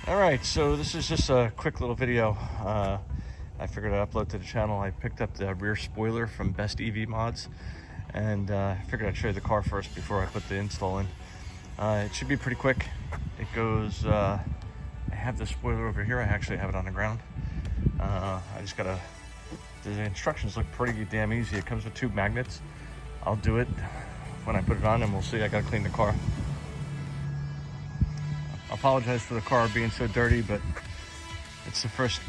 All right, so this is just a quick little video. I figured I'd upload to the channel. I picked up the rear spoiler from BestEVMods, and I figured I'd show you the car first before I put the install in. It should be pretty quick. It goes, I have the spoiler over here. I actually have it on the ground. I just gotta, the instructions look pretty damn easy. It comes with 2 magnets. I'll do it when I put it on, and we'll see. I gotta clean the car. I apologize for the car being so dirty, but it's the first,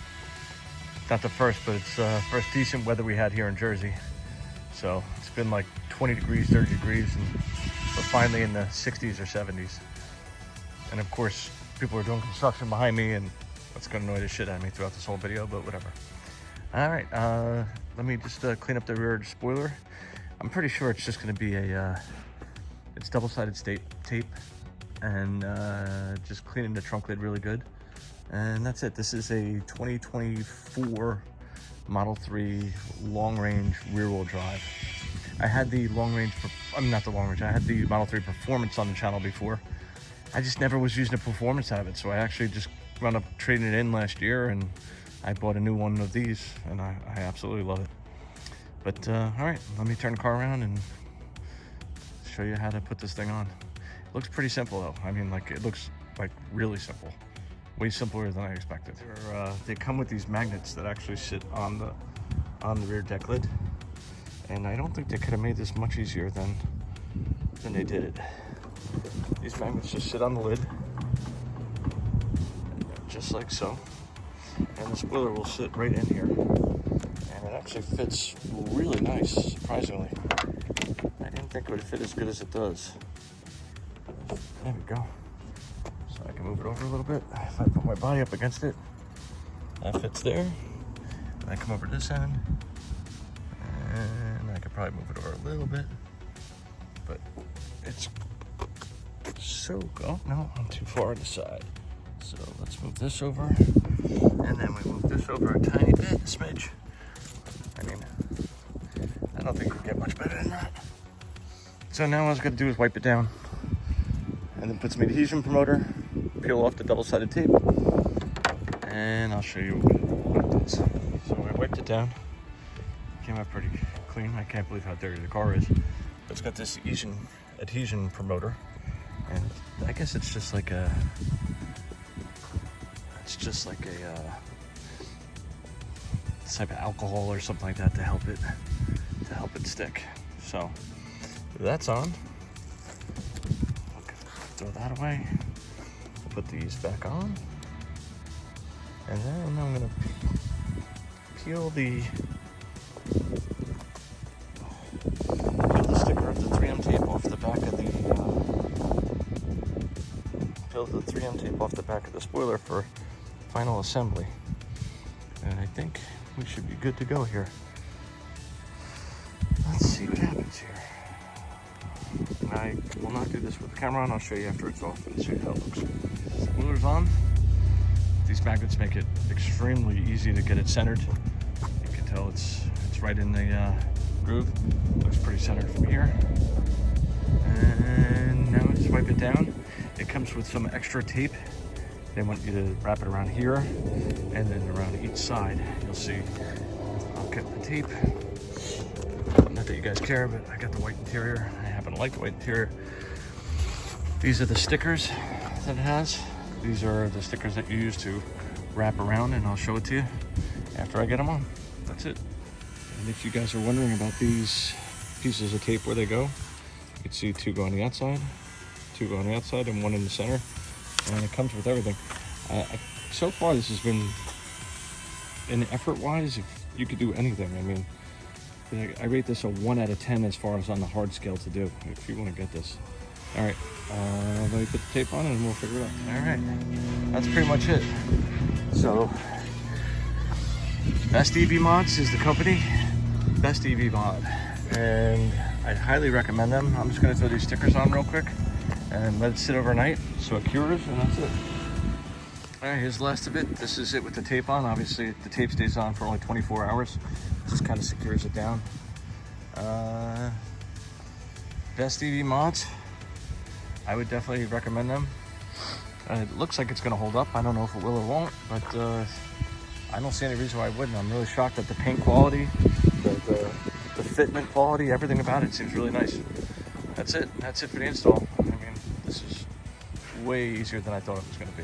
not the first, but it's the first decent weather we had here in Jersey. So it's been like 20 degrees, 30 degrees, and we're finally in the 60s or 70s. And of course, people are doing construction behind me, and that's gonna annoy the shit out of me throughout this whole video, but whatever. All right, let me just clean up the rear spoiler. I'm pretty sure it's just gonna be a, it's double-sided tape, and just cleaning the trunk lid really good. And that's it. This is a 2024 Model 3 long-range rear-wheel drive. I had the long-range, I mean not the long-range, I had the Model 3 Performance on the channel before. I just never was using the performance out of it, so I actually just wound up trading it in last year, and I bought a new one of these, and I absolutely love it. But all right, let me turn the car around and show you how to put this thing on. It looks pretty simple though. I mean, like, it looks like really simple. Way simpler than I expected. They come with these magnets that actually sit on the rear deck lid. And I don't think they could have made this much easier than they did it. These magnets just sit on the lid, just like so. And the spoiler will sit right in here. And it actually fits really nice, surprisingly. I didn't think it would fit as good as it does. There we go. So I can move it over a little bit. If I put my body up against it, that fits there. And I come over to this end, and I could probably move it over a little bit, but it's so, oh no, I'm too far on the side. So let's move this over, and then we move this over a tiny bit, a smidge. I mean, I don't think we can get much better than that. So now all I was gonna do is wipe it down, and then put some adhesion promoter, peel off the double-sided tape, and I'll show you what it does. So I wiped it down, came out pretty clean. I can't believe how dirty the car is. It's got this adhesion promoter, and I guess it's just like a, type of alcohol or something like that to help it stick. So that's on. Throw that away. Put these back on, and then I'm gonna peel the sticker of the 3M tape off the back of the spoiler for final assembly. And I think we should be good to go here. Let's see what happens here. And I will not do this with the camera on. I'll show you after it's off and show you how it looks. Spoiler's on. These magnets make it extremely easy to get it centered. You can tell it's right in the groove. Looks pretty centered from here. And now just wipe it down. It comes with some extra tape. They want you to wrap it around here and then around each side. You'll see I'll get the tape. Not that you guys care, but I got the white interior. I happen to like the white interior. These are the stickers that it has. These are the stickers that you use to wrap around, and I'll show it to you after I get them on. That's it. And if you guys are wondering about these pieces of tape, where they go, you can see 2 go on the outside, 2 go on the outside, and 1 in the center. And it comes with everything. So far, this has been, in effort-wise, if you could do anything. I mean, I rate this a 1 out of 10 as far as on the hard scale to do, if you want to get this. All right, let me put the tape on and we'll figure it out. All right, that's pretty much it. So, BestEVMods is the company, BestEVMod, and I highly recommend them. I'm just gonna throw these stickers on real quick and let it sit overnight so it cures, and that's it. All right, here's the last of it. This is it with the tape on. Obviously, the tape stays on for only 24 hours. Just kind of secures it down. BestEVMods, I would definitely recommend them. It looks like it's going to hold up. I don't know if it will or won't, but I don't see any reason why it wouldn't. I'm really shocked at the paint quality, the fitment quality, everything about it seems really nice. That's it for the install. I mean, this is way easier than I thought it was going to be.